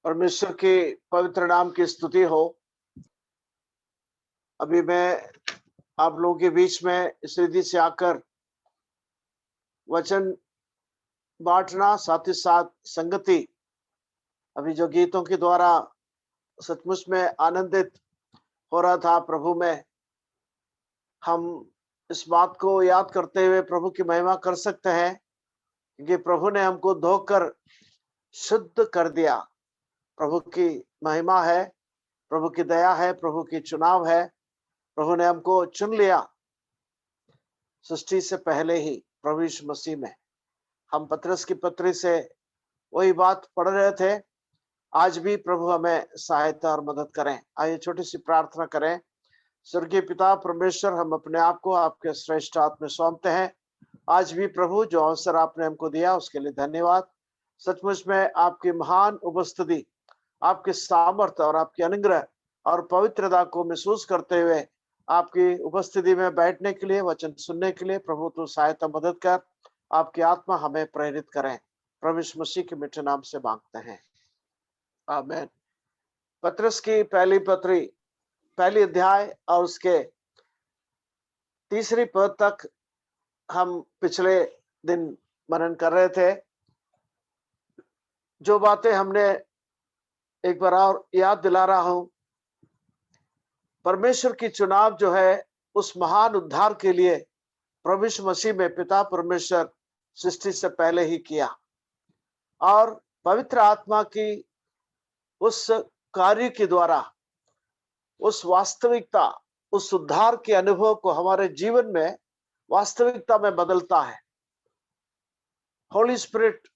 परमेश्वर के पवित्र नाम की स्तुति हो। अभी मैं आप लोगों के बीच में इस रिधि से आकर वचन बांटना, साथ ही साथ संगति, अभी जो गीतों के द्वारा सचमुच में आनंदित हो रहा था प्रभु में। हम इस बात को याद करते हुए प्रभु की महिमा कर सकते हैं कि प्रभु ने हमको धोकर शुद्ध कर दिया। प्रभु की महिमा है, प्रभु की दया है, प्रभु की चुनाव है। प्रभु ने हमको चुन लिया सृष्टि से पहले ही। प्रभु यीशु मसीह में हम पतरस की पत्री से वही बात पढ़ रहे थे। आज भी प्रभु हमें सहायता और मदद करें। आइए छोटी सी प्रार्थना करें। स्वर्गीय पिता परमेश्वर, हम अपने आप को आपके श्रेष्ठ हाथ में सौंपते हैं। आज भी प्रभु जो अवसर आपने हमको दिया उसके लिए धन्यवाद। सचमुच में आपकी महान उपस्थिति, आपके सामर्थ्य और आपके अनुग्रह और पवित्रता को महसूस करते हुए आपकी उपस्थिति में बैठने के लिए, वचन सुनने के लिए प्रभु तो सहायता मदद कर, आपकी आत्मा हमें प्रेरित करें। प्रभु यीशु मसीह के मीठे नाम से मांगते हैं, आमीन। पतरस की पहली पत्री, पहली अध्याय और उसके तीसरी पद तक हम पिछले दिन मनन कर रहे थे। जो बातें हमने एक बार और याद दिला रहा हूं, परमेश्वर की चुनाव जो है उस महान उद्धार के लिए प्रभु यीशु मसीह में पिता परमेश्वर सृष्टि से पहले ही किया, और पवित्र आत्मा की उस कार्य के द्वारा उस वास्तविकता, उस उद्धार के अनुभव को हमारे जीवन में वास्तविकता में बदलता है। होली स्पिरिट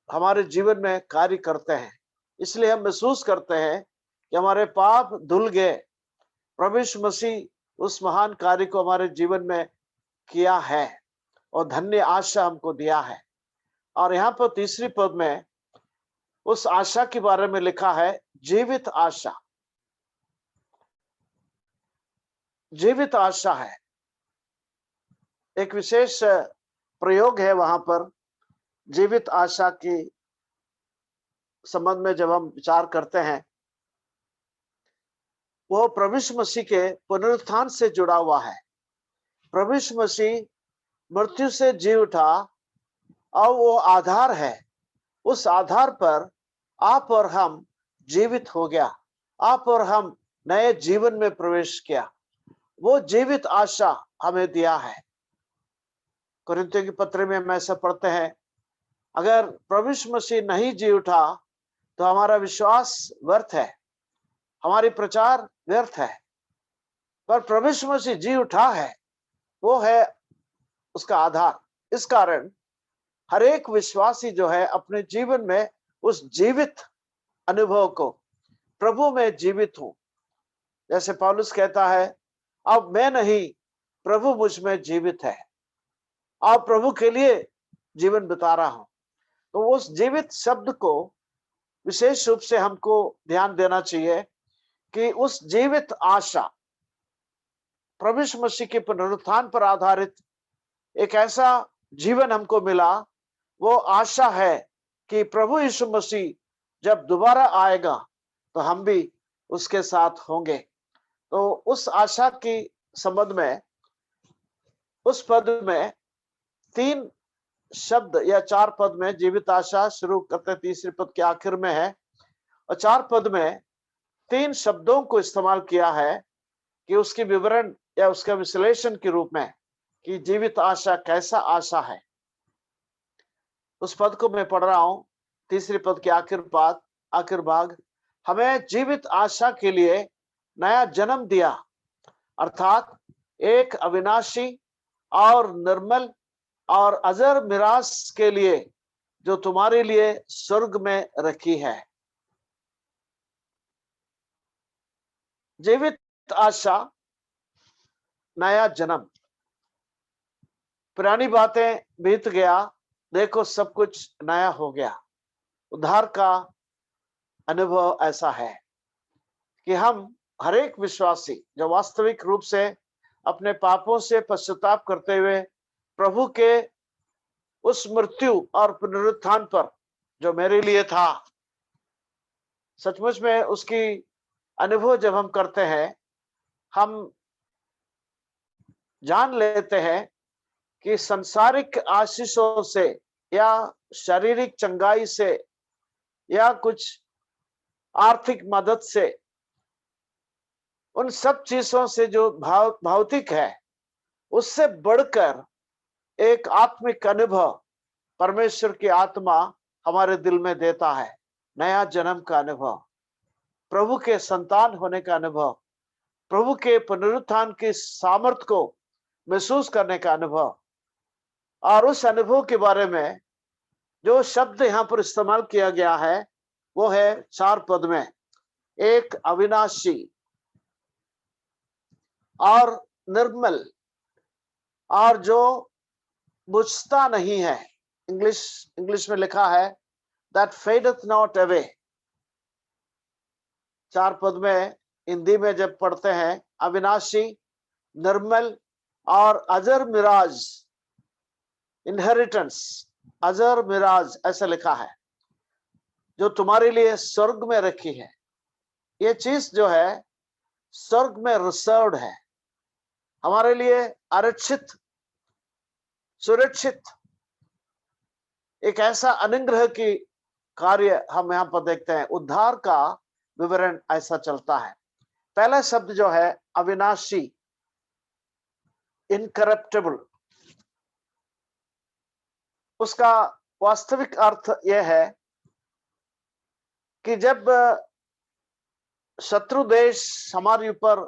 हमारे जीवन में कार्य करते हैं, इसलिए हम महसूस करते हैं कि हमारे पाप धुल गए। प्रभु यीशु मसीह उस महान कार्य को हमारे जीवन में किया है और धन्य आशा हमको दिया है। और यहाँ पर तीसरी पद में उस आशा के बारे में लिखा है, जीवित आशा। जीवित आशा है, एक विशेष प्रयोग है वहां पर। जीवित आशा के संबंध में जब हम विचार करते हैं, वो प्रभु यीशु मसीह के पुनरुत्थान से जुड़ा हुआ है। प्रभु यीशु मसीह मृत्यु से जी उठा और वो आधार है। उस आधार पर आप और हम जीवित हो गया, आप और हम नए जीवन में प्रवेश किया। वो जीवित आशा हमें दिया है। कुरिन्थियों की पत्री में हम ऐसा पढ़ते हैं, अगर प्रभु यीशु मसीह नहीं जी उठा तो हमारा विश्वास व्यर्थ है, हमारी प्रचार व्यर्थ है। पर प्रभु यीशु मसीह जी उठा है, वो है उसका आधार। इस कारण हर एक विश्वासी जो है अपने जीवन में उस जीवित अनुभव को, प्रभु में जीवित हूं। जैसे पौलुस कहता है, अब मैं नहीं, प्रभु मुझ में जीवित है, और प्रभु के लिए जीवन बिता रहा हूं। तो उस जीवित शब्द को विशेष रूप से हमको ध्यान देना चाहिए कि उस जीवित आशा, प्रभु यीशु मसीह के पुनरुत्थान पर आधारित एक ऐसा जीवन हमको मिला। वो आशा है कि प्रभु यीशु मसीह जब दोबारा आएगा तो हम भी उसके साथ होंगे। तो उस आशा के संबंध में उस पद में 3 शब्द या 4 पद में जीवित आशा शुरू करते, तीसरे पद के आखिर में है, और 4 पद में 3 शब्दों को इस्तेमाल किया है कि उसकी विवरण या उसका विश्लेषण के रूप में कि जीवित आशा कैसा आशा है। उस पद को मैं पढ़ रहा हूं, तीसरे पद के आखिर भाग, हमें जीवित आशा के लिए नया जन्म दिया, अर्थात एक अविनाशी और निर्मल और अजर मिरास के लिए जो तुम्हारे लिए स्वर्ग में रखी है। जीवित आशा, नया जन्म। पुरानी बातें बीत गया, देखो सब कुछ नया हो गया। उद्धार का अनुभव ऐसा है कि हम हर एक विश्वासी जो वास्तविक रूप से अपने पापों से पश्चाताप करते हुए प्रभु के उस मृत्यु और पुनरुत्थान पर, जो मेरे लिए था, सचमुच में उसकी अनुभव जब हम करते हैं, हम जान लेते हैं कि संसारिक आशीषों से या शारीरिक चंगाई से या कुछ आर्थिक मदद से, उन सब चीजों से जो भौतिक है, उससे बढ़कर एक आत्मिक अनुभव परमेश्वर की आत्मा हमारे दिल में देता है। नया जन्म का अनुभव, प्रभु के संतान होने का अनुभव, प्रभु के पुनरुत्थान की सामर्थ को महसूस करने का अनुभव। और उस अनुभव के बारे में जो शब्द यहाँ पर इस्तेमाल किया गया है वो है 4 पद में, एक अविनाशी और निर्मल और जो बुझता नहीं है। इंग्लिश में लिखा है that fadeth not away। 4 पद में हिंदी में जब पढ़ते हैं, अविनाशी, निर्मल और अजर मिराज, इनहेरिटेंस, अजर मिराज ऐसा लिखा है, जो तुम्हारे लिए स्वर्ग में रखी है। ये चीज जो है स्वर्ग में रिजर्व्ड है, हमारे लिए आरक्षित, सुरक्षित। एक ऐसा अनुग्रह की कार्य हम यहाँ पर देखते हैं। उद्धार का विवरण ऐसा चलता है। पहला शब्द जो है अविनाशी, इनकरप्टेबल, उसका वास्तविक अर्थ यह है कि जब शत्रु देश हमारे ऊपर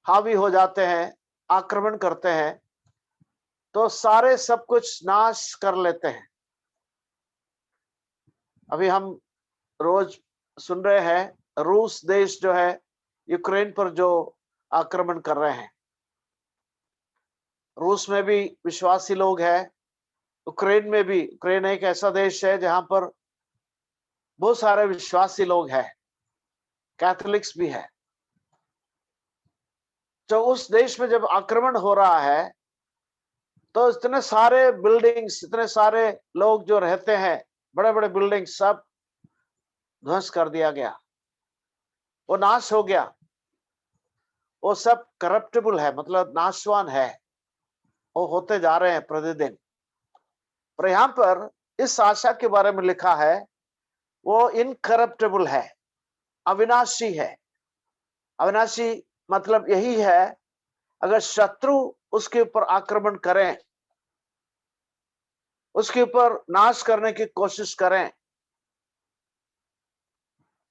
हावी हो जाते हैं, आक्रमण करते हैं, तो सारे सब कुछ नाश कर लेते हैं। अभी हम रोज सुन रहे हैं रूस देश जो है यूक्रेन पर जो आक्रमण कर रहे हैं। रूस में भी विश्वासी लोग हैं, यूक्रेन में भी। यूक्रेन एक ऐसा देश है जहां पर बहुत सारे विश्वासी लोग हैं, कैथोलिक्स भी है। तो उस देश में जब आक्रमण हो रहा है तो इतने सारे बिल्डिंग्स, इतने सारे लोग जो रहते हैं, बड़े बड़े बिल्डिंग सब ध्वंस कर दिया गया, वो नाश हो गया। वो सब करप्टेबल है, मतलब नाशवान है, वो होते जा रहे हैं प्रतिदिन। पर यहाँ पर इस आशा के बारे में लिखा है वो इनकरप्टेबल है, अविनाशी है। अविनाशी मतलब यही है, अगर शत्रु उसके ऊपर आक्रमण करें, उसके ऊपर नाश करने की कोशिश करें,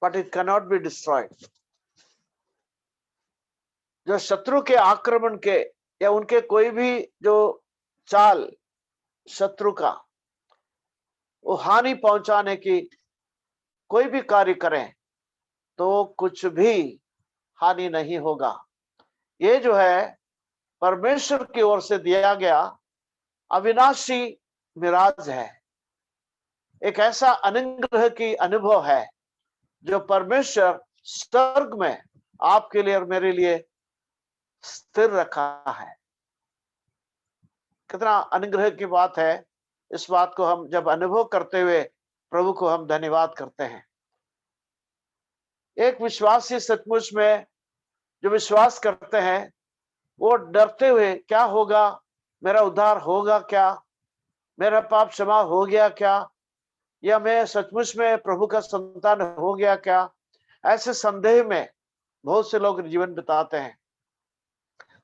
but it can not be destroyed. जो शत्रु के आक्रमण के या उनके कोई भी जो चाल शत्रु का, वो हानि पहुंचाने की कोई भी कार्य करें तो कुछ भी हानि नहीं होगा। ये जो है परमेश्वर की ओर से दिया गया अविनाशी मिराज है, एक ऐसा अनुग्रह की अनुभव है जो परमेश्वर स्वर्ग में आपके लिए और मेरे लिए स्थिर रखा है। कितना अनुग्रह की बात है। इस बात को हम जब अनुभव करते हुए प्रभु को हम धन्यवाद करते हैं। एक विश्वासी सचमुच में जो विश्वास करते हैं वो डरते हुए, क्या होगा, मेरा उद्धार होगा क्या, मेरा पाप क्षमा हो गया क्या, या मैं सचमुच में प्रभु का संतान हो गया क्या, ऐसे संदेह में बहुत से लोग जीवन बिताते हैं।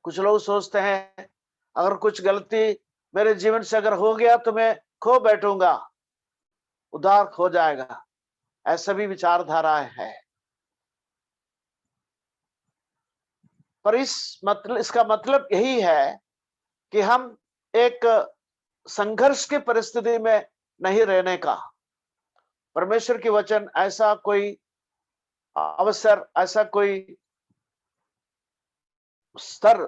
कुछ लोग सोचते हैं अगर कुछ गलती मेरे जीवन से अगर हो गया तो मैं खो बैठूंगा, उद्धार खो जाएगा। ऐसा भी विचारधारा है। पर इसका मतलब यही है कि हम एक संघर्ष की परिस्थिति में नहीं रहने का। परमेश्वर की वचन ऐसा कोई अवसर, ऐसा कोई स्तर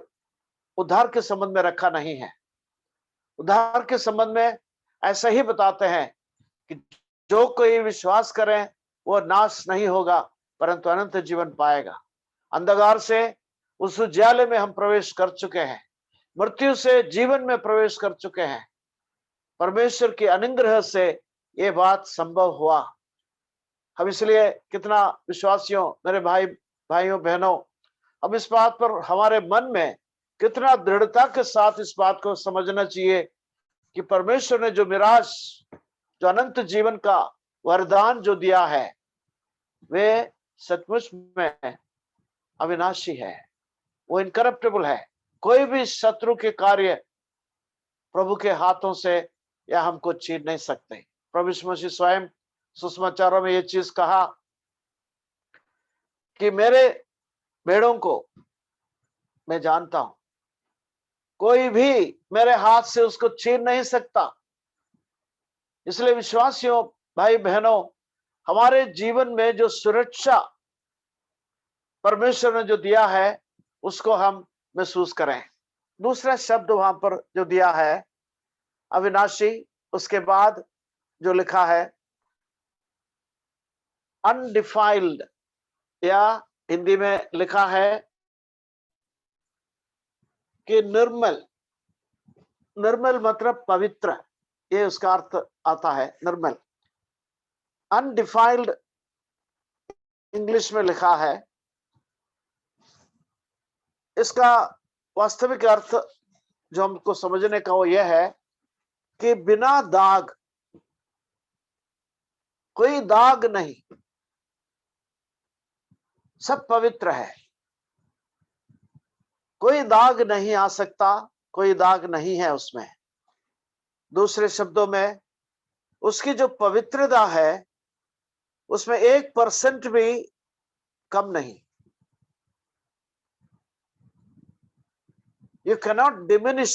उद्धार के संबंध में रखा नहीं है। उद्धार के संबंध में ऐसा ही बताते हैं कि जो कोई विश्वास करे वो नाश नहीं होगा परंतु अनंत जीवन पाएगा। अंधकार से उस उज्याले में हम प्रवेश कर चुके हैं, मृत्यु से जीवन में प्रवेश कर चुके हैं। परमेश्वर के अनुग्रह से ये बात संभव हुआ। हम इसलिए कितना विश्वासियों, मेरे भाइयों बहनों, हम इस बात पर हमारे मन में कितना दृढ़ता के साथ इस बात को समझना चाहिए कि परमेश्वर ने जो मिराज, जो अनंत जीवन का वरदान जो दिया है, वे सचमुच में अविनाशी है, वो इनकरप्टेबल है। कोई भी शत्रु के कार्य प्रभु के हाथों से या हमको छीन नहीं सकते। प्रभु यीशु मसीह स्वयं सुसमाचारों में ये चीज कहा कि मेरे भेड़ों को मैं जानता हूं, कोई भी मेरे हाथ से उसको छीन नहीं सकता। इसलिए विश्वासियों, भाई बहनों, हमारे जीवन में जो सुरक्षा परमेश्वर ने जो दिया है उसको हम महसूस करें। दूसरा शब्द वहां पर जो दिया है अविनाशी, उसके बाद जो लिखा है अनडिफाइल्ड, या हिंदी में लिखा है कि निर्मल। निर्मल मतलब पवित्र, ये उसका अर्थ आता है, निर्मल। अनडिफाइल्ड इंग्लिश में लिखा है, इसका वास्तविक अर्थ जो हमको समझने का वो यह है कि बिना दाग, कोई दाग नहीं, सब पवित्र है, कोई दाग नहीं आ सकता, कोई दाग नहीं है उसमें। दूसरे शब्दों में उसकी जो पवित्रता है उसमें 1% भी कम नहीं। You cannot diminish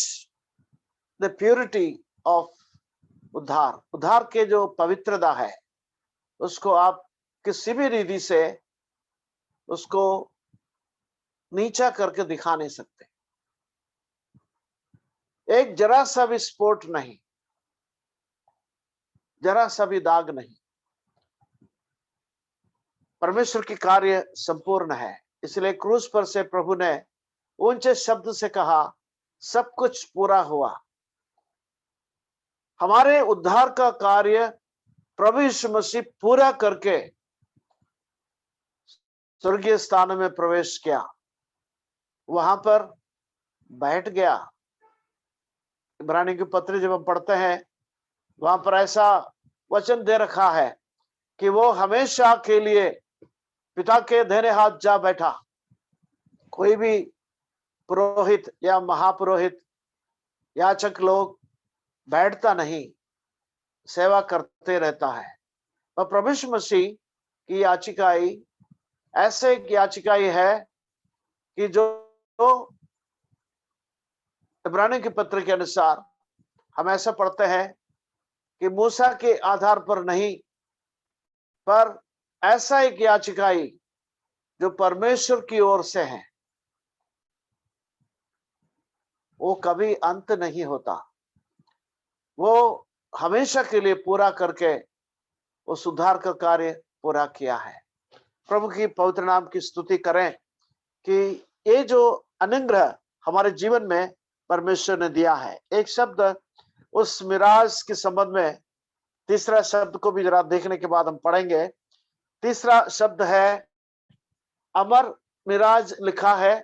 the purity of उद्धार। उद्धार के जो पवित्रता है उसको आप किसी भी रीति से उसको नीचा करके दिखा नहीं सकते। एक जरा सा भी स्पॉट नहीं, जरा सा भी दाग नहीं। परमेश्वर की कार्य संपूर्ण है। इसलिए क्रूस पर से प्रभु ने ऊंचे शब्द से कहा, सब कुछ पूरा हुआ। हमारे उद्धार का कार्य प्रभु यीशु मसीह पूरा करके स्वर्गीय स्थान में प्रवेश किया, वहां पर बैठ गया। इब्रानी की पत्री जब हम पढ़ते हैं वहां पर ऐसा वचन दे रखा है कि वो हमेशा के लिए पिता के दाहिने हाथ जा बैठा। कोई भी पुरोहित या महापुरोहित, याचक लोग बैठता नहीं, सेवा करते रहता है। और प्रभु यीशु मसीह की याचिकाई ऐसे याचिकाई है कि जो इब्रानी की पत्र के अनुसार हम ऐसा पढ़ते हैं कि मूसा के आधार पर नहीं, पर ऐसा एक याचिकाई जो परमेश्वर की ओर से है, वो कभी अंत नहीं होता। वो हमेशा के लिए पूरा करके वो सुधार का कार्य पूरा किया है। प्रभु की पवित्र नाम की स्तुति करें कि ये जो अनुग्रह हमारे जीवन में परमेश्वर ने दिया है। एक शब्द उस मिराज के संबंध में, तीसरा शब्द को भी जरा देखने के बाद हम पढ़ेंगे। तीसरा शब्द है अमर मिराज लिखा है,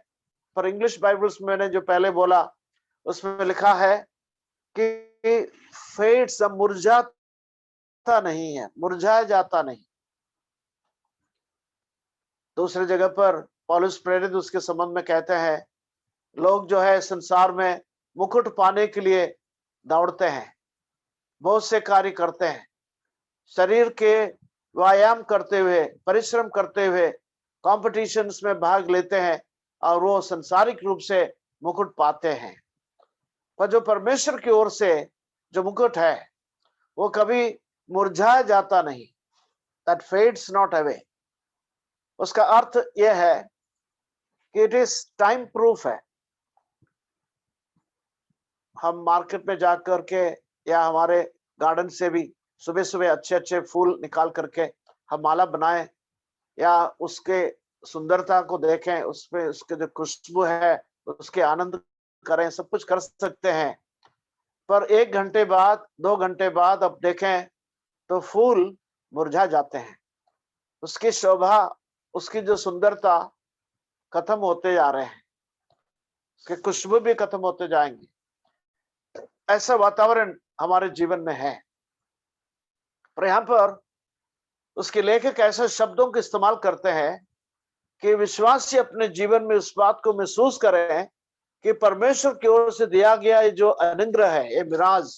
पर इंग्लिश बाइबल्स में मैंने जो पहले बोला उसमें लिखा है कि फेड्स, मुरझाता नहीं है, मुरझाया जाता नहीं। दूसरी जगह पर पौलुस प्रेरित उसके संबंध में कहते हैं, लोग जो है संसार में मुकुट पाने के लिए दौड़ते हैं, बहुत से कार्य करते हैं, शरीर के व्यायाम करते हुए, परिश्रम करते हुए कॉम्पिटिशन्स में भाग लेते हैं और वो संसारिक रूप से मुकुट पाते हैं। पर जो परमेश्वर की ओर से जो मुकुट है वो कभी मुरझाया जाता नहीं, that fades not away। उसका अर्थ यह है कि इट इज टाइम प्रूफ है। हम मार्केट में जाकर के या हमारे गार्डन से भी सुबह सुबह अच्छे अच्छे फूल निकाल करके हम माला बनाएं या उसके सुंदरता को देखें, उसमें उसके जो खुशबू है उसके आनंद करें, सब कुछ कर सकते हैं। पर 1 घंटे बाद, 2 घंटे बाद अब देखें तो फूल मुरझा जाते हैं। उसकी शोभा, उसकी जो सुंदरता खत्म होते जा रहे हैं, उसकी खुशबू भी खत्म होते जाएंगे। ऐसा वातावरण हमारे जीवन में है। पर यहाँ पर उसके लेखक ऐसे शब्दों का इस्तेमाल करते हैं कि विश्वासी अपने जीवन में उस बात को महसूस करें कि परमेश्वर की ओर से दिया गया ये जो अनुग्रह है, ये मिराज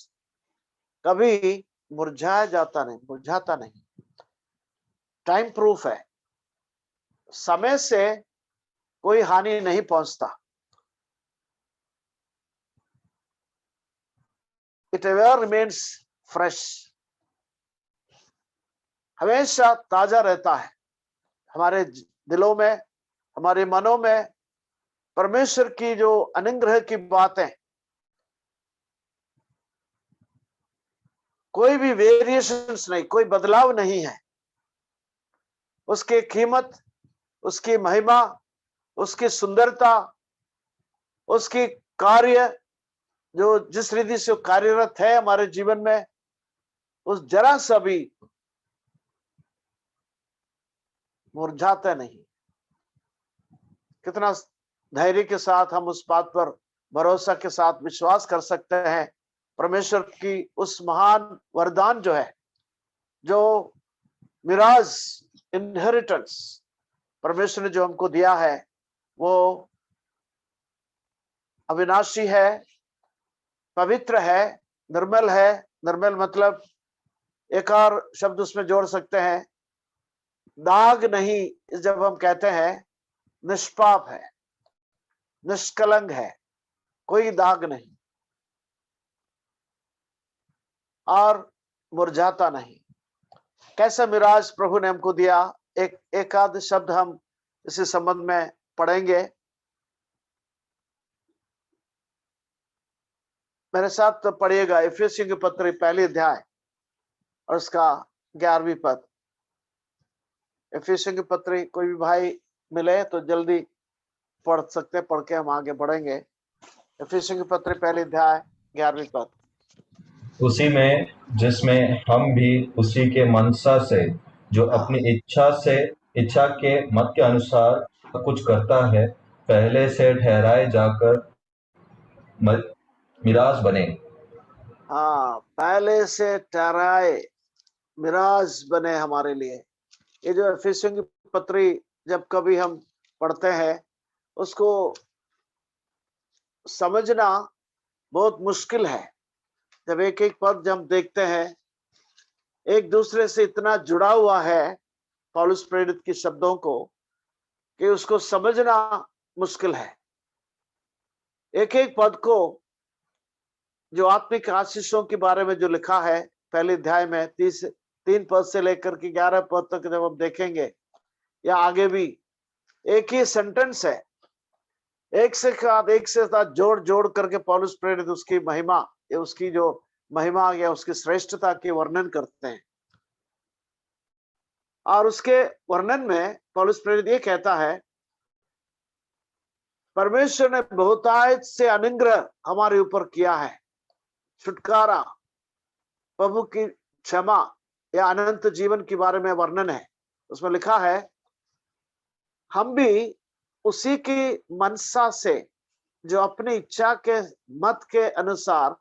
कभी मुरझाता नहीं। टाइम प्रूफ है, समय से कोई हानि नहीं पहुंचता। इट एवर रिमेन्स फ्रेश, हमेशा ताजा रहता है। हमारे दिलों में, हमारे मनों में परमेश्वर की जो अनुग्रह की बातें, कोई भी वेरिएशंस नहीं, कोई बदलाव नहीं है। उसकी कीमत, उसकी महिमा, उसकी सुंदरता, उसकी कार्य, जो जिस रीति से कार्यरत है हमारे जीवन में, उस जरा सा भी मुरझाता नहीं। कितना धैर्य के साथ हम उस बात पर भरोसा के साथ विश्वास कर सकते हैं। परमेश्वर की उस महान वरदान जो है, जो मिराज इनहेरिटेंस परमेश्वर ने जो हमको दिया है, वो अविनाशी है, पवित्र है, निर्मल है। निर्मल मतलब एक और शब्द उसमें जोड़ सकते हैं, दाग नहीं। जब हम कहते हैं निष्पाप है, निष्कलंक है, कोई दाग नहीं और मुरझाता नहीं। कैसा मिराज प्रभु ने हमको दिया। एक आध शब्द हम इसी संबंध में पढ़ेंगे। मेरे साथ तो पढ़िएगा इफिसियों की पत्री पहली अध्याय और उसका 11वीं पद। इफिसियों की पत्री कोई भी भाई मिले तो जल्दी पढ़ सकते, पढ़ के हम आगे बढ़ेंगे। इफिसियों की पत्री पहली अध्याय 11वीं पद। उसी में जिसमें हम भी उसी के मनसा से जो अपनी इच्छा के मत के अनुसार कुछ करता है, पहले से ठहराए जाकर मिराज बने। हाँ, पहले से ठहराए मिराज बने हमारे लिए। ये जो इफिसियों की पत्री जब कभी हम पढ़ते हैं, उसको समझना बहुत मुश्किल है। जब एक एक पद हम देखते हैं, एक दूसरे से इतना जुड़ा हुआ है पौलुस प्रेरित के शब्दों को, कि उसको समझना मुश्किल है। एक एक पद को, जो आत्मिक आशीषों के बारे में जो लिखा है पहले अध्याय में 3 पद से लेकर के 11 पद तक जब हम देखेंगे, या आगे भी एक ही सेंटेंस है, एक से साथ जोड़ जोड़ करके पौलुस प्रेरित उसकी महिमा, उसकी जो महिमा या उसकी श्रेष्ठता के वर्णन करते हैं। और उसके वर्णन में पौलुस प्रेरित ये कहता है, परमेश्वर ने बहुतायत से अनुग्रह हमारे ऊपर किया है। छुटकारा, प्रभु की क्षमा या अनंत जीवन के बारे में वर्णन है। उसमें लिखा है, हम भी उसी की मनसा से जो अपनी इच्छा के मत के अनुसार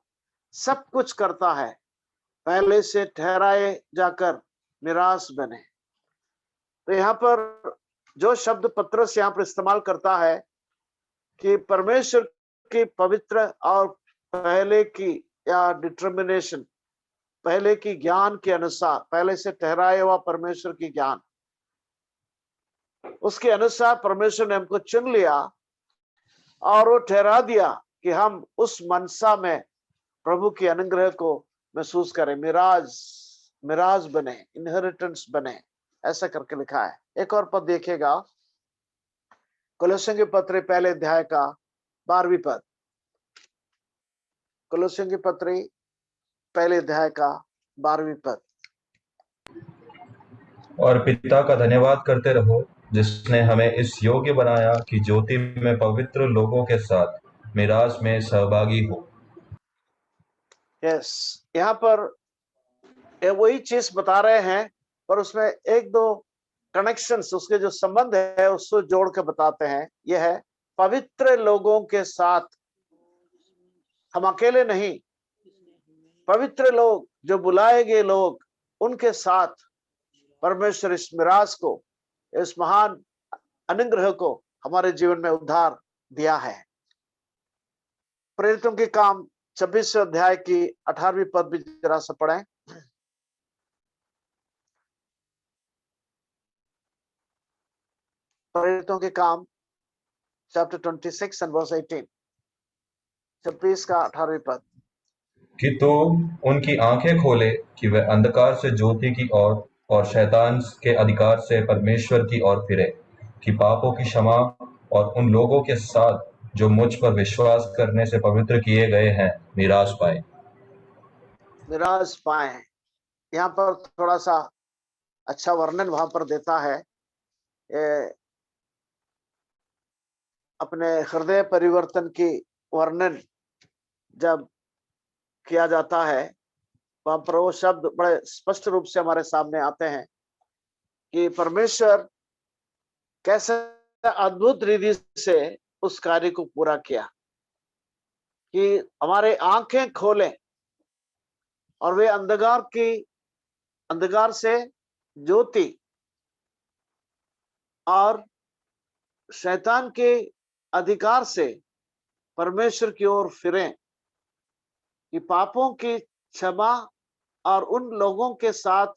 सब कुछ करता है, पहले से ठहराए जाकर मिराज बने। तो यहाँ पर जो शब्द पत्रस यहाँ पर इस्तेमाल करता है कि परमेश्वर की पवित्र और पहले की या डिटर्मिनेशन, पहले की ज्ञान के अनुसार, पहले से ठहराया हुआ परमेश्वर की ज्ञान, उसके अनुसार परमेश्वर ने हमको चुन लिया और वो ठहरा दिया कि हम उस मनसा में प्रभु की अनुग्रह को महसूस करें, मिराज बने, इनहेरिटेंस बने, ऐसा करके लिखा है। एक और पद देखिएगा, कोलोसियों की पत्री पहले अध्याय का 12वीं पद। कोलोसियों की पत्री पहले अध्याय का 12वीं पद। और पिता का धन्यवाद करते रहो, जिसने हमें इस योग्य बनाया कि ज्योति में पवित्र लोगों के साथ मिराज में सहभागी हो। यस, यहाँ पर वही चीज बता रहे हैं, पर उसमें एक दो कनेक्शंस, उसके जो संबंध है उसको जोड़ के बताते हैं। यह है पवित्र लोगों के साथ, हम अकेले नहीं, पवित्र लोग, जो बुलाए गए लोग, उनके साथ परमेश्वर इस मिराज को, इस महान अनुग्रह को हमारे जीवन में उद्धार दिया है। प्रेरितों के काम 26 अध्याय की 18वीं पद भी जरा से पढ़ें। प्रेरितों के काम चैप्टर 26 एंड वर्स 18, 26 का 18वीं पद। कि तू उनकी आंखें खोले कि वे अंधकार से ज्योति की ओर और शैतान के अधिकार से परमेश्वर की ओर फिरे, कि पापों की क्षमा और उन लोगों के साथ जो मुझ पर विश्वास करने से पवित्र किए गए हैं मीरास पाए। मिराज पाए। यहाँ पर थोड़ा सा अच्छा वर्णन वहां पर देता है। अपने हृदय परिवर्तन की वर्णन जब किया जाता है, वहां पर वो शब्द बड़े स्पष्ट रूप से हमारे सामने आते हैं कि परमेश्वर कैसे अद्भुत रीति से उस कार्य को पूरा किया, कि हमारे आंखें खोले और वे अंधकार से ज्योति और शैतान के अधिकार से परमेश्वर की ओर फिरें, कि पापों की क्षमा और उन लोगों के साथ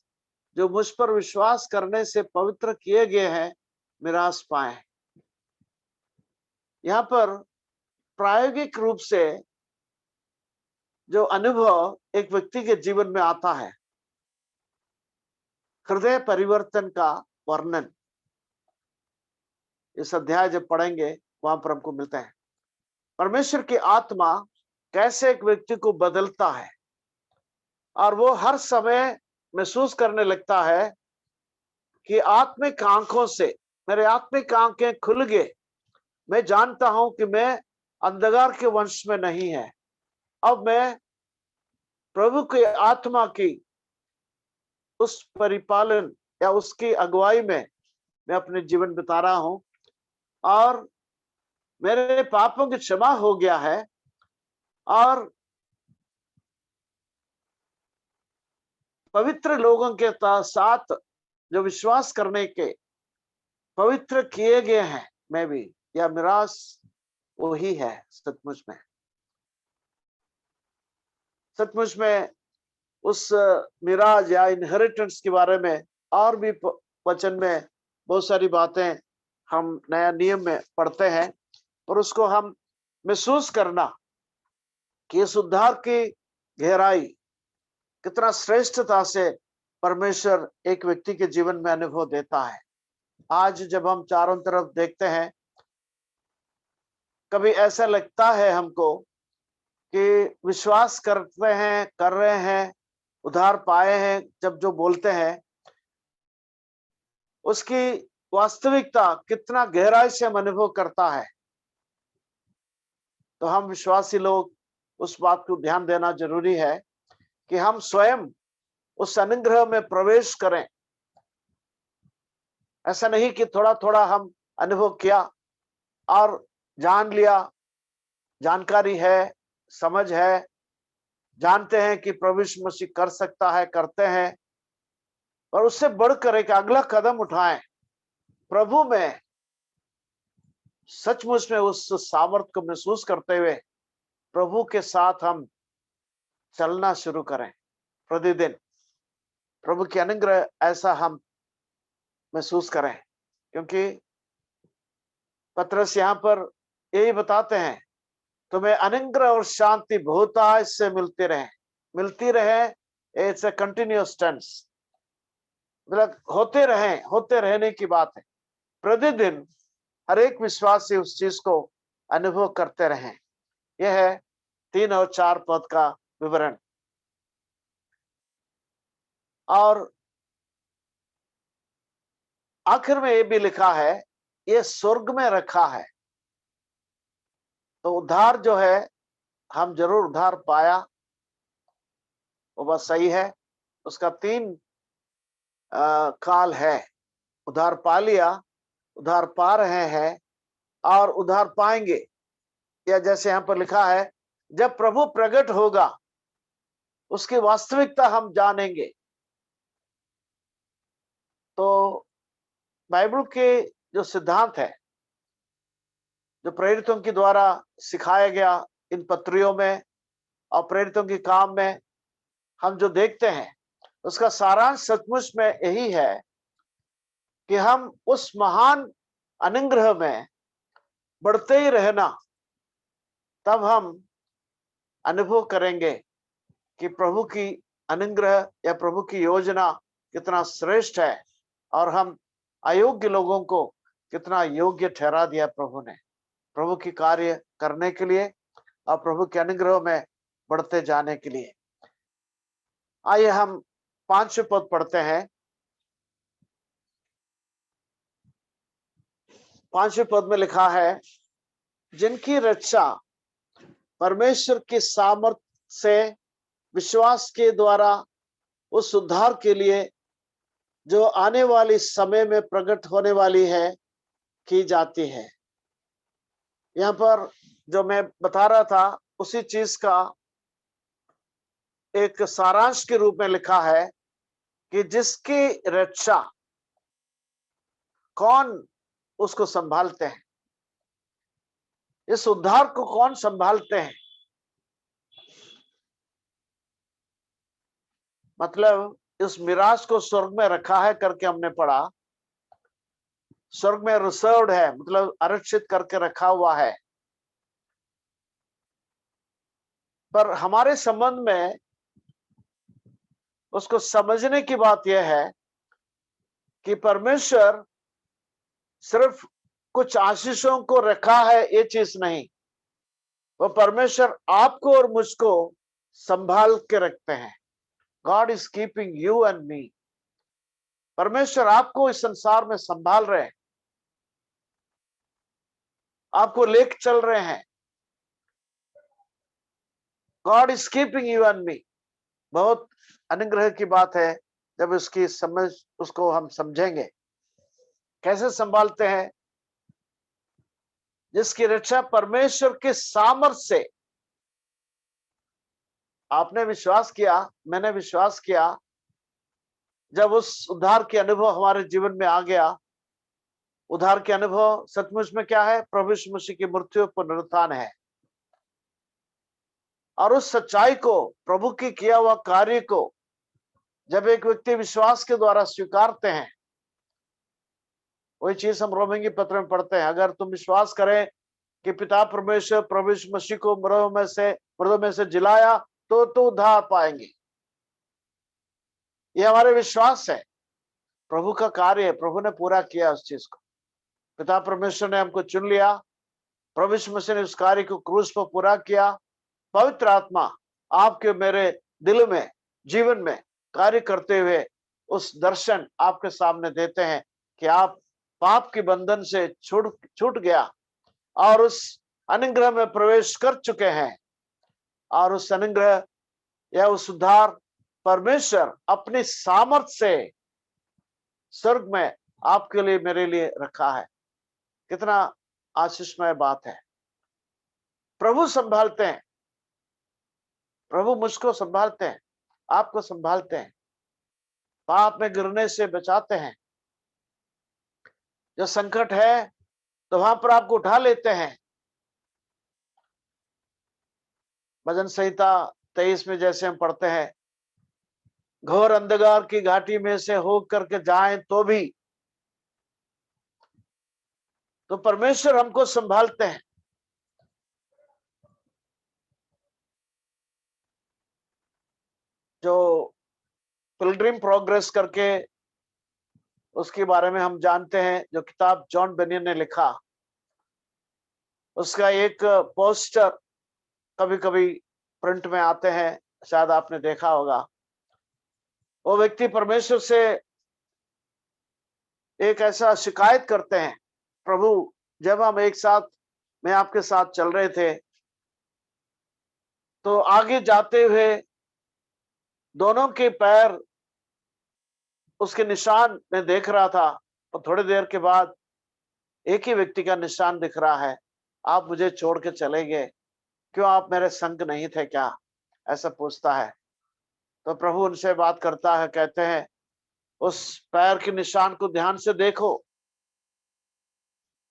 जो मुझ पर विश्वास करने से पवित्र किए गए हैं मिरास पाए। यहाँ पर प्रायोगिक रूप से जो अनुभव एक व्यक्ति के जीवन में आता है, हृदय परिवर्तन का वर्णन इस अध्याय जब पढ़ेंगे वहां पर हमको मिलता है। परमेश्वर की आत्मा कैसे एक व्यक्ति को बदलता है और वो हर समय महसूस करने लगता है कि आत्मिक आंखों से मेरे आत्मिक आंखें खुल गए, मैं जानता हूं कि मैं अंधकार के वंश में नहीं है, अब मैं प्रभु की आत्मा की उस परिपालन या उसकी अगुवाई में मैं अपने जीवन बिता रहा हूं और मेरे पापों की क्षमा हो गया है और पवित्र लोगों के साथ जो विश्वास करने के पवित्र किए गए हैं मैं भी, या मिरास वही है। सचमुच में उस मिराज या इनहेरिटेंस के बारे में और भी वचन में बहुत सारी बातें हम नया नियम में पढ़ते हैं, और उसको हम महसूस करना कि इस उद्धार की गहराई कितना श्रेष्ठता से परमेश्वर एक व्यक्ति के जीवन में अनुभव देता है। आज जब हम चारों तरफ देखते हैं, कभी ऐसा लगता है हमको कि विश्वास करते हैं, कर रहे हैं, उद्धार पाए हैं, जब जो बोलते हैं उसकी वास्तविकता कितना गहराई से हम अनुभव करता है, तो हम विश्वासी लोग उस बात को ध्यान देना जरूरी है कि हम स्वयं उस अनुग्रह में प्रवेश करें। ऐसा नहीं कि थोड़ा थोड़ा हम अनुभव किया और जान लिया, जानकारी है, समझ है, जानते हैं कि प्रभु यीशु मसीह कर सकता है, करते हैं, और उससे बढ़कर एक अगला कदम उठाएं, प्रभु में सचमुच में उस सामर्थ्य को महसूस करते हुए प्रभु के साथ हम चलना शुरू करें। प्रतिदिन प्रभु की अनुग्रह ऐसा हम महसूस करें, क्योंकि पतरस यहाँ पर यही बताते हैं, तुम्हें अनुग्रह और शांति बहुतायत से मिलती रहे। इट्स अ कंटिन्यूअस टेंस, मतलब होते रहने की बात है। प्रतिदिन हर एक विश्वासी उस चीज को अनुभव करते रहें। यह है 3 और 4 पद का विवरण। और आखिर में ये भी लिखा है, ये स्वर्ग में रखा है। तो उद्धार जो है, हम जरूर उद्धार पाया, वो बात सही है। उसका 3 काल है। उद्धार पा लिया, उद्धार पा रहे हैं और उद्धार पाएंगे। या जैसे यहाँ पर लिखा है, जब प्रभु प्रकट होगा उसकी वास्तविकता हम जानेंगे। तो बाइबल के जो सिद्धांत है, जो प्रेरितों के द्वारा सिखाया गया इन पत्रियों में और प्रेरितों के काम में हम जो देखते हैं, उसका सारांश सचमुच में यही है कि हम उस महान अनुग्रह में बढ़ते ही रहना, तब हम अनुभव करेंगे कि प्रभु की अनुग्रह या प्रभु की योजना कितना श्रेष्ठ है और हम अयोग्य लोगों को कितना योग्य ठहरा दिया प्रभु ने, प्रभु की कार्य करने के लिए और प्रभु के अनुग्रह में बढ़ते जाने के लिए। आइए हम 5वें पद पढ़ते हैं। 5वें पद में लिखा है, जिनकी रक्षा परमेश्वर की सामर्थ से विश्वास के द्वारा उस उद्धार के लिए जो आने वाली समय में प्रकट होने वाली है की जाती है। यहाँ पर जो मैं बता रहा था उसी चीज का एक सारांश के रूप में लिखा है कि जिसकी रक्षा, कौन उसको संभालते हैं, इस उद्धार को कौन संभालते हैं। मतलब इस मिराज को स्वर्ग में रखा है करके हमने पढ़ा, स्वर्ग में रिजर्व्ड है, मतलब आरक्षित करके रखा हुआ है। पर हमारे संबंध में उसको समझने की बात यह है कि परमेश्वर सिर्फ कुछ आशीषों को रखा है, ये चीज नहीं, वो परमेश्वर आपको और मुझको संभाल के रखते हैं। God is keeping you and me. परमेश्वर आपको इस संसार में संभाल रहे हैं, आपको लेके चल रहे हैं। God is keeping you and me. बहुत अनुग्रह की बात है जब उसकी समझ, उसको हम समझेंगे। कैसे संभालते हैं? जिसकी रक्षा परमेश्वर के सामर्थ्य से, आपने विश्वास किया, मैंने विश्वास किया, जब उस उद्धार के अनुभव हमारे जीवन में आ गया। उद्धार के अनुभव सचमुच में क्या है? प्रभु यीशु मसीह की मृत्यु पुनरुत्थान है। और उस सच्चाई को, प्रभु की किया हुआ कार्य को जब एक व्यक्ति विश्वास के द्वारा स्वीकारते हैं, वही चीज हम रोमियों के पत्र में पढ़ते हैं, अगर तुम विश्वास करें कि पिता परमेश्वर प्रभु यीशु मसीह को मृतों में से जिलाया तो उद्धार पाएंगे। ये हमारे विश्वास है, प्रभु का कार्य है, प्रभु ने पूरा किया उस चीज को। पिता परमेश्वर ने हमको चुन लिया, प्रभु यीशु मसीह ने उस कार्य को क्रूस पर पूरा किया। पवित्र आत्मा आपके मेरे दिल में, जीवन में कार्य करते हुए उस दर्शन आपके सामने देते हैं कि आप पाप के बंधन से छूट गया और उस अनुग्रह में प्रवेश कर चुके हैं। और उस अनुग्रह या उस उद्धार परमेश्वर अपनी सामर्थ से स्वर्ग में आपके लिए, मेरे लिए रखा है। कितना आशीषमय बात है। प्रभु संभालते हैं, प्रभु मुझको संभालते हैं, आपको संभालते हैं, पाप में गिरने से बचाते हैं। जो संकट है तो वहां पर आपको उठा लेते हैं। भजन संहिता 23 में जैसे हम पढ़ते हैं, घोर अंधकार की घाटी में से हो करके जाएं तो परमेश्वर हमको संभालते हैं। जो पिलग्रिम प्रोग्रेस करके उसके बारे में हम जानते हैं, जो किताब जॉन बेनियन ने लिखा, उसका एक पोस्टर कभी कभी प्रिंट में आते हैं, शायद आपने देखा होगा। वो व्यक्ति परमेश्वर से एक ऐसा शिकायत करते हैं, प्रभु जब हम एक साथ में आपके साथ चल रहे थे तो आगे जाते हुए दोनों के पैर उसके निशान में देख रहा था, और थोड़ी देर के बाद एक ही व्यक्ति का निशान दिख रहा है, आप मुझे छोड़ के चले गए, क्यों आप मेरे संग नहीं थे क्या? ऐसा पूछता है। तो प्रभु उनसे बात करता है, कहते हैं उस पैर के निशान को ध्यान से देखो।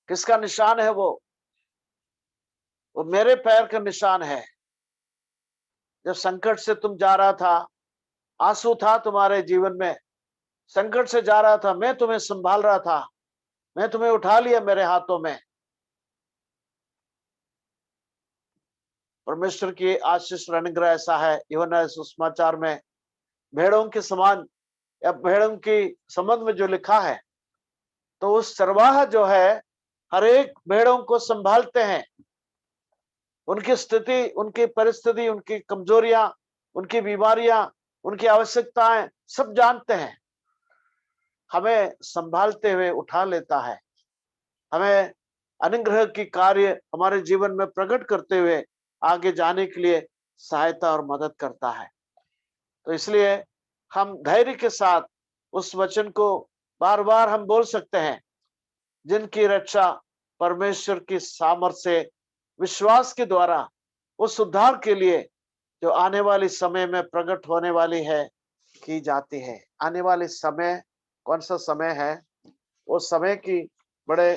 किसका निशान है वो? वो मेरे पैर का निशान है। जब संकट से तुम जा रहा था, आंसू था तुम्हारे जीवन में, संकट से जा रहा था, मैं तुम्हें संभाल रहा था, मैं तुम्हें उठा लिया मेरे हाथों में। परमेश्वर की आशीष और अनुग्रह ऐसा है, यूहन्ना सुसमाचार में भेड़ों के समान या भेड़ों की संबंध में जो लिखा है, तो उस चरवाहा जो है हर एक भेड़ों को संभालते हैं। उनकी स्थिति, उनकी परिस्थिति, उनकी कमजोरियां, उनकी बीमारियां, उनकी आवश्यकताएं सब जानते हैं। हमें संभालते हुए उठा लेता है, हमें अनुग्रह की कार्य हमारे जीवन में प्रकट करते हुए आगे जाने के लिए सहायता और मदद करता है। तो इसलिए हम धैर्य के साथ उस वचन को बार बार हम बोल सकते हैं, जिनकी रक्षा परमेश्वर की सामर्थ्य से विश्वास के द्वारा उस उद्धार के लिए जो आने वाले समय में प्रकट होने वाली है की जाती है। आने वाले समय कौन सा समय है? वो समय की बड़े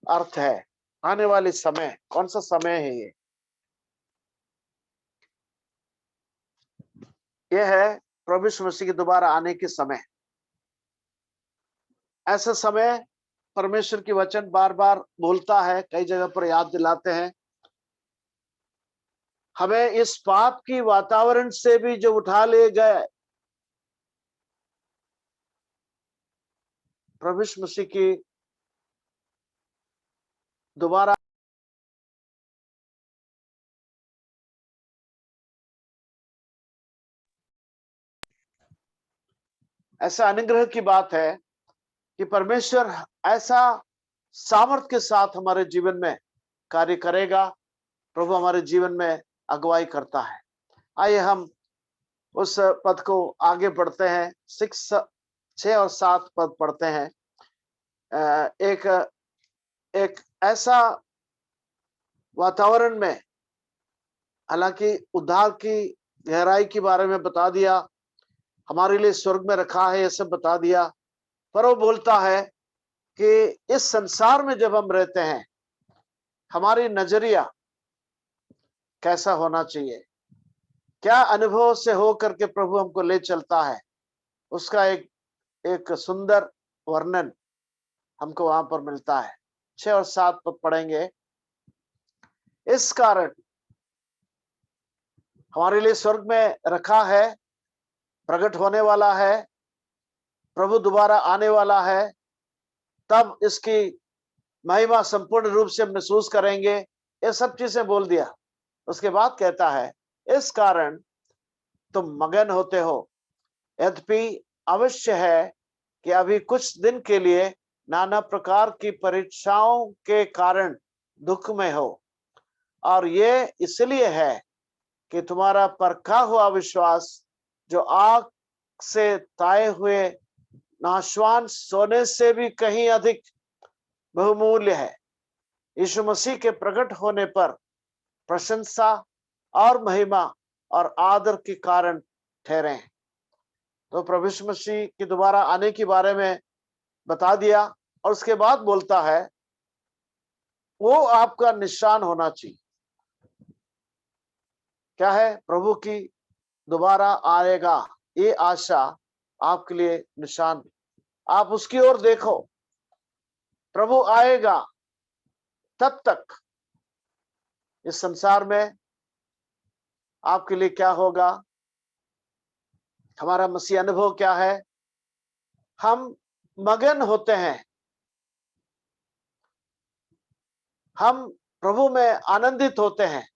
अर्थ है। आने वाले समय कौन सा समय है? ये है प्रभु यीशु मसीह के दोबारा आने के समय। ऐसा समय परमेश्वर की वचन बार बार बोलता है, कई जगह पर याद दिलाते हैं हमें इस पाप की वातावरण से भी जो उठा ले गए, प्रभु यीशु मसीह की दोबारा ऐसा अनुग्रह की बात है कि परमेश्वर ऐसा सामर्थ के साथ हमारे जीवन में कार्य करेगा। प्रभु हमारे जीवन में अगुवाई करता है। आइए हम उस पद को आगे पढ़ते हैं। 6 और 7 पद पढ़ते हैं। एक ऐसा वातावरण में, हालांकि उद्धार की गहराई के बारे में बता दिया, हमारे लिए स्वर्ग में रखा है ये सब बता दिया, पर वो बोलता है कि इस संसार में जब हम रहते हैं, हमारी नजरिया कैसा होना चाहिए, क्या अनुभव से हो करके प्रभु हमको ले चलता है, उसका एक सुंदर वर्णन हमको वहां पर मिलता है। 6 और 7 पद पढ़ेंगे। इस कारण हमारे लिए स्वर्ग में रखा है, प्रकट होने वाला है, प्रभु दोबारा आने वाला है, तब इसकी महिमा संपूर्ण रूप से महसूस करेंगे। ये सब चीजें बोल दिया। उसके बाद कहता है, इस कारण तुम मगन होते हो, यद्यपि अवश्य है कि अभी कुछ दिन के लिए नाना प्रकार की परीक्षाओं के कारण दुख में हो, और ये इसलिए है कि तुम्हारा परखा हुआ विश्वास, जो आग से ताए हुए नाशवान सोने से भी कहीं अधिक बहुमूल्य है, यीशु मसीह के प्रकट होने पर प्रशंसा और महिमा और आदर के कारण ठहरे। तो प्रभु यीशु मसीह के दोबारा आने के बारे में बता दिया, और उसके बाद बोलता है वो आपका निशान होना चाहिए। क्या है? प्रभु की दोबारा आएगा, ये आशा आपके लिए निशान। आप उसकी ओर देखो, प्रभु आएगा, तब तक इस संसार में आपके लिए क्या होगा, हमारा मसीह अनुभव क्या है? हम मगन होते हैं, हम प्रभु में आनंदित होते हैं।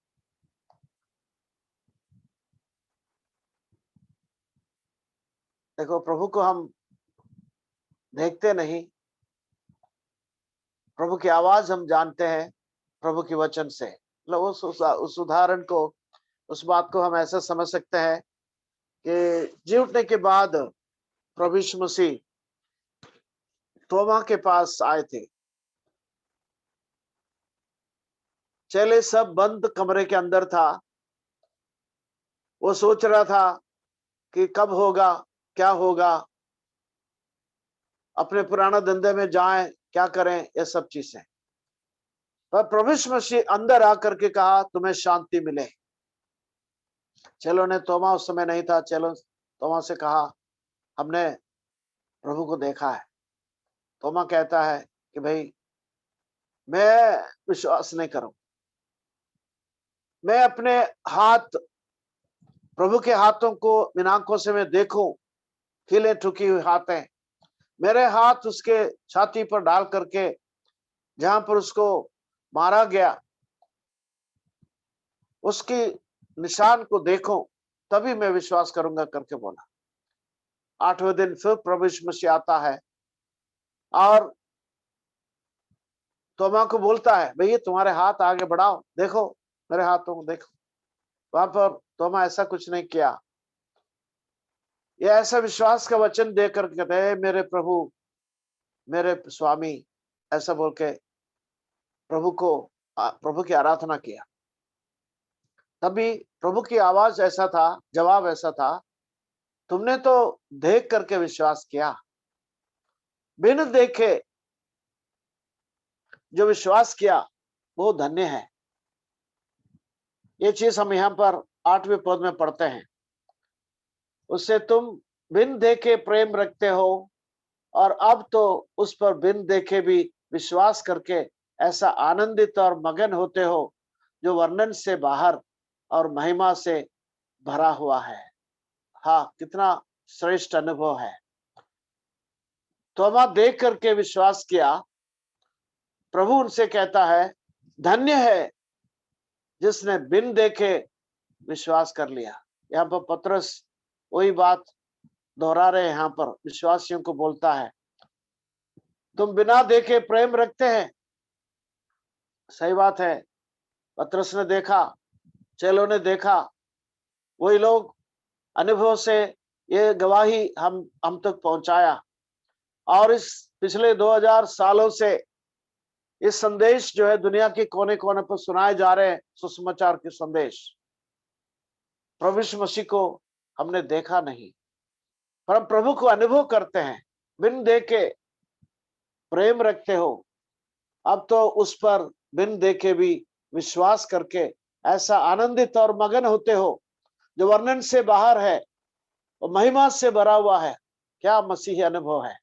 देखो, प्रभु को हम देखते नहीं, प्रभु की आवाज हम जानते हैं प्रभु के वचन से। मतलब उस उदाहरण को, उस बात को हम ऐसा समझ सकते हैं कि जी उठने के बाद प्रभु यीशु मसीह तोमा के पास आए थे। चेले सब बंद कमरे के अंदर था। वो सोच रहा था कि कब होगा, क्या होगा, अपने पुराना धंधे में जाएं, क्या करें, ये सब चीजें। पर प्रभु यीशु मसीह अंदर आकर के कहा, तुम्हें शांति मिले। चेलों ने, तोमा उस समय नहीं था, चेलों तोमा से कहा, हमने प्रभु को देखा है। तोमा कहता है कि भाई मैं विश्वास नहीं करूं, मैं अपने हाथ प्रभु के हाथों को इन आंखों से मैं देखूं, हिले ठुकी हुई हाथ है, मेरे हाथ उसके छाती पर डाल करके जहां पर उसको मारा गया उसकी निशान को देखूं, तभी मैं विश्वास करूंगा करके बोला। 8वें दिन फिर प्रभु यीशु मसीह आता है और तोमा को बोलता है, भैया तुम्हारे हाथ आगे बढ़ाओ, देखो मेरे हाथों को देखो। वहां पर तोमा ऐसा कुछ नहीं किया। ये ऐसा विश्वास का वचन देकर कहते हैं, मेरे प्रभु, मेरे स्वामी, ऐसा बोल के प्रभु की आराधना किया। तभी प्रभु की आवाज ऐसा था, जवाब ऐसा था, तुमने तो देख करके विश्वास किया, बिन देखे जो विश्वास किया वो धन्य है। ये चीज हम यहाँ पर 8वें पद में पढ़ते हैं, उससे तुम बिन देखे प्रेम रखते हो और अब तो उस पर बिन देखे भी विश्वास करके ऐसा आनंदित और मगन होते हो जो वर्णन से बाहर और महिमा से भरा हुआ है। हाँ, कितना श्रेष्ठ अनुभव है। तोमा देख करके विश्वास किया। प्रभु उनसे कहता है, धन्य है जिसने बिन देखे विश्वास कर लिया। यहाँ पर पतरस वही बात दोहरा रहे हैं, यहाँ पर विश्वासियों को बोलता है, तुम बिना देखे प्रेम रखते हैं। सही बात है, पतरस ने देखा, चेलों ने देखा, वही लोग अनुभव से ये गवाही हम तक पहुंचाया। और इस पिछले 2000 सालों से इस संदेश जो है दुनिया के कोने कोने पर सुनाए जा रहे हैं, सुसमाचार के संदेश। प्रभु यीशु मसीह को हमने देखा नहीं, पर हम प्रभु को अनुभव करते हैं। बिन देखे प्रेम रखते हो, अब तो उस पर बिन देखे भी विश्वास करके ऐसा आनंदित और मगन होते हो जो वर्णन से बाहर है और महिमा से भरा हुआ है। क्या मसीही अनुभव है।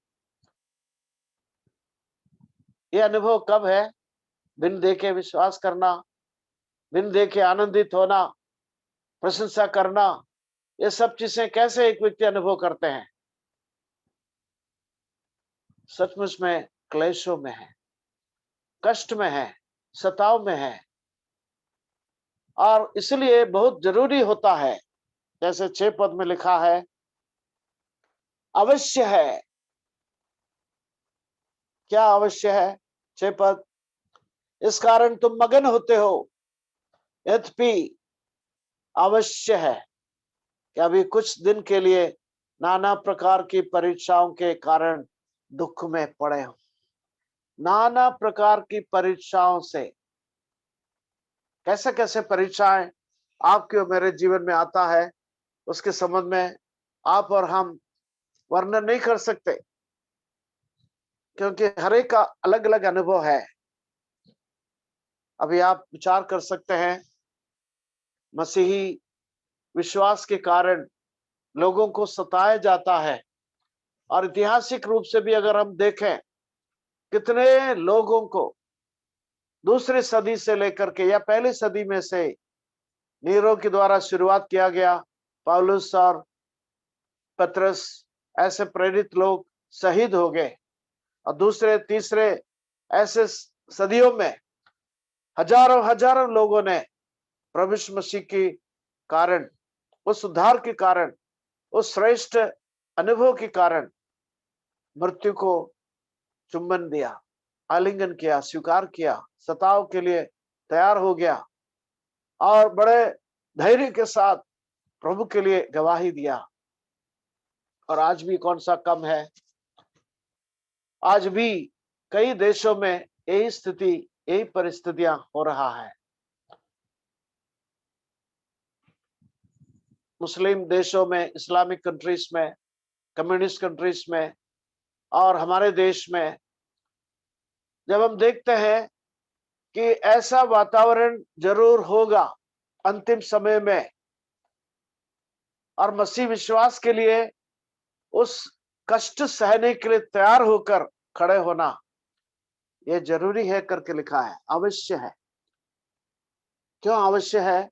ये अनुभव कब है? बिन देखे विश्वास करना, बिन देखे आनंदित होना, प्रशंसा करना, ये सब चीजें कैसे एक व्यक्ति अनुभव करते हैं? सचमुच में क्लेशों में है, कष्ट में है, सताव में है, और इसलिए बहुत जरूरी होता है, जैसे 6 पद में लिखा है, अवश्य है। क्या अवश्य है? 6 पद, इस कारण तुम मगन होते हो, यद्यपि अवश्य है कि अभी कुछ दिन के लिए नाना प्रकार की परीक्षाओं के कारण दुख में पड़े हो। नाना प्रकार की परीक्षाओं से, कैसे कैसे परीक्षाएं आपके और मेरे जीवन में आता है, उसके संबंध में आप और हम वर्णन नहीं कर सकते, क्योंकि हर एक का अलग अलग अनुभव है। अभी आप विचार कर सकते हैं, मसीही विश्वास के कारण लोगों को सताया जाता है, और ऐतिहासिक रूप से भी अगर हम देखें, कितने लोगों को दूसरी सदी से लेकर के या पहली सदी में से नीरो के द्वारा शुरुआत किया गया, पौलुस और पतरस ऐसे प्रेरित लोग शहीद हो गए, और दूसरे तीसरे ऐसे सदियों में हजारों हजारों लोगों ने प्रभु यीशु मसीह के कारण, उस उद्धार के कारण, उस श्रेष्ठ अनुभव के कारण मृत्यु को चुंबन दिया, आलिंगन किया, स्वीकार किया, सताव के लिए तैयार हो गया, और बड़े धैर्य के साथ प्रभु के लिए गवाही दिया। और आज भी कौन सा कम है? आज भी कई देशों में यही स्थिति, यही परिस्थितियां हो रहा है। मुस्लिम देशों में, इस्लामिक कंट्रीज में, कम्युनिस्ट कंट्रीज में और हमारे देश में जब हम देखते हैं कि ऐसा वातावरण जरूर होगा अंतिम समय में, और मसीह विश्वास के लिए उस कष्ट सहने के लिए तैयार होकर खड़े होना ये जरूरी है करके लिखा है, अवश्य है। क्यों अवश्य है?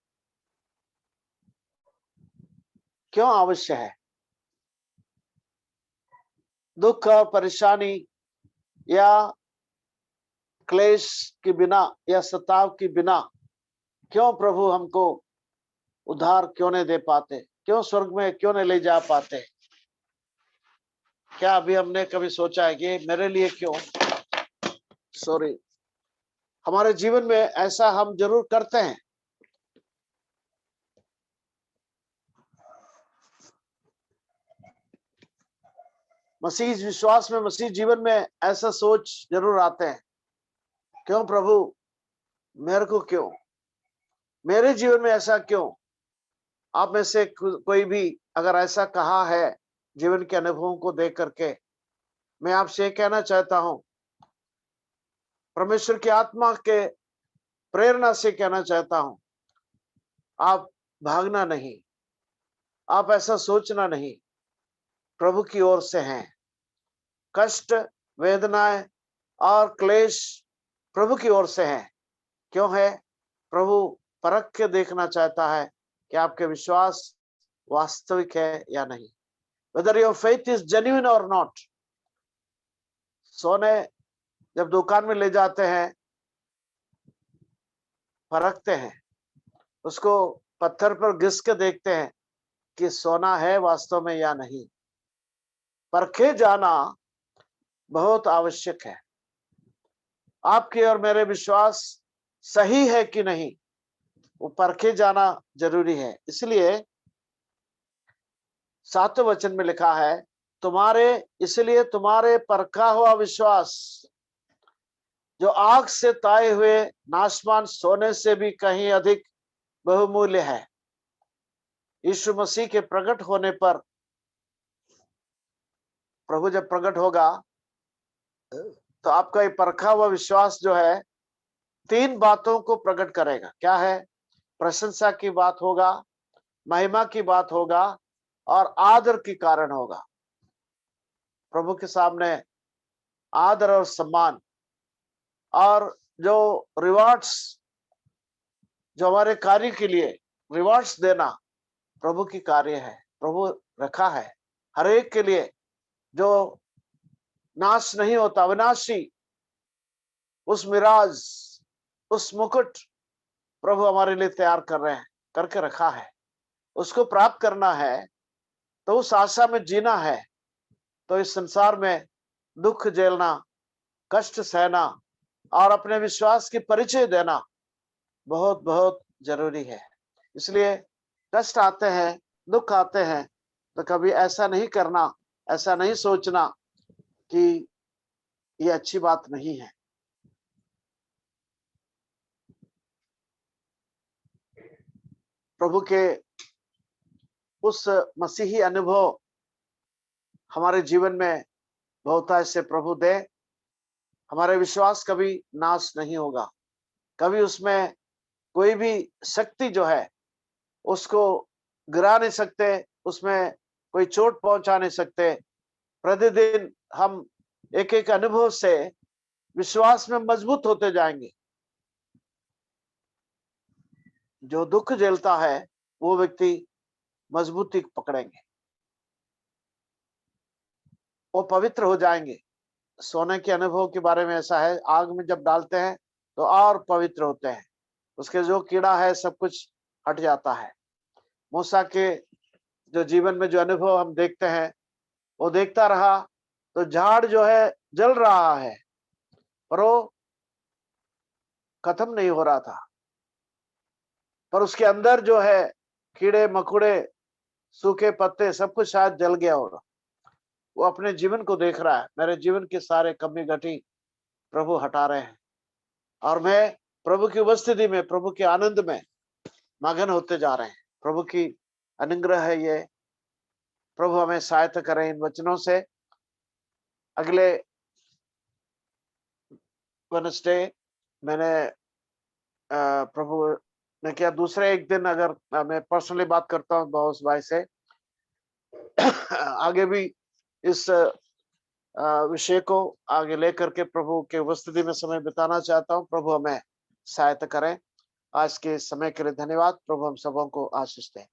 क्यों अवश्य है? दुख और परेशानी या क्लेश के बिना या सताव के बिना क्यों प्रभु हमको उद्धार क्यों नहीं दे पाते? क्यों स्वर्ग में क्यों नहीं ले जा पाते? क्या अभी हमने कभी सोचा है कि मेरे लिए क्यों? सॉरी, हमारे जीवन में ऐसा हम जरूर करते हैं। मसीह विश्वास में, मसीह जीवन में ऐसा सोच जरूर आते हैं, क्यों प्रभु मेरे को क्यों, मेरे जीवन में ऐसा क्यों? आप में से कोई भी अगर ऐसा कहा है जीवन के अनुभवों को देख करके, मैं आपसे कहना चाहता हूं, परमेश्वर की आत्मा के प्रेरणा से कहना चाहता हूं, आप भागना नहीं, आप ऐसा सोचना नहीं, प्रभु की ओर से हैं। कष्ट, वेदनाएं और क्लेश प्रभु की ओर से हैं। क्यों है? प्रभु परख के देखना चाहता है कि आपके विश्वास वास्तविक है या नहीं, whether your faith is genuine or not। सोने जब दुकान में ले जाते हैं, परखते हैं, उसको पत्थर पर घिस के देखते हैं कि सोना है वास्तव में या नहीं। परखे जाना बहुत आवश्यक है। आपके और मेरे विश्वास सही है कि नहीं, वो परखे जाना जरूरी है। इसलिए 7वें वचन में लिखा है, इसलिए तुम्हारे परखा हुआ विश्वास जो आग से ताए हुए नाशवान सोने से भी कहीं अधिक बहुमूल्य है। यीशु मसीह के प्रकट होने पर, प्रभु जब प्रकट होगा तो आपका ये परखा हुआ विश्वास जो है 3 बातों को प्रकट करेगा। क्या है? प्रशंसा की बात होगा, महिमा की बात होगा और आदर के कारण होगा। प्रभु के सामने आदर और सम्मान और जो रिवार्ड्स, जो हमारे कार्य के लिए रिवार्ड्स देना प्रभु की कार्य है। प्रभु रखा है हर एक के लिए, जो नाश नहीं होता, विनाशी, उस मिराज, उस मुकुट प्रभु हमारे लिए तैयार कर रहे हैं, करके रखा है। उसको प्राप्त करना है तो उस आशा में जीना है। तो इस संसार में दुख झेलना, कष्ट सहना और अपने विश्वास की परिचय देना बहुत बहुत जरूरी है। इसलिए कष्ट आते हैं, दुख आते हैं, तो कभी ऐसा नहीं करना, ऐसा नहीं सोचना कि ये अच्छी बात नहीं है। प्रभु के उस मसीही अनुभव हमारे जीवन में बहुतायत से प्रभु दे। हमारे विश्वास कभी नाश नहीं होगा, कभी उसमें कोई भी शक्ति जो है उसको गिरा नहीं सकते, उसमें कोई चोट पहुंचा नहीं सकते। प्रतिदिन हम एक एक अनुभव से विश्वास में मजबूत होते जाएंगे। जो दुख झेलता है वो व्यक्ति मजबूती पकड़ेंगे, वो पवित्र हो जाएंगे। सोने के अनुभव के बारे में ऐसा है, आग में जब डालते हैं तो और पवित्र होते हैं, उसके जो कीड़ा है सब कुछ हट जाता है। मूसा के जो जीवन में जो अनुभव हम देखते हैं, वो देखता रहा तो झाड़ जो है जल रहा है पर वो खत्म नहीं हो रहा था, पर उसके अंदर जो है कीड़े मकोड़े, सूखे पत्ते सब कुछ शायद जल गया होगा। वो अपने जीवन को देख रहा है, मेरे जीवन की सारे कमी घटी प्रभु हटा रहे हैं और मैं प्रभु की उपस्थिति में, प्रभु के आनंद में मगन होते जा रहे हैं। प्रभु की अनुग्रह है ये। प्रभु हमें सहायता करें इन वचनों से। अगले वेडनेसडे मैंने प्रभु ने किया, दूसरे एक दिन अगर मैं पर्सनली बात करता हूँ बॉस भाई से आगे भी इस विषय को आगे लेकर के प्रभु के उपस्थिति में समय बिताना चाहता हूँ। प्रभु हमें सहायता करें। आज के समय के लिए धन्यवाद। प्रभु हम सबों को आशीष दें।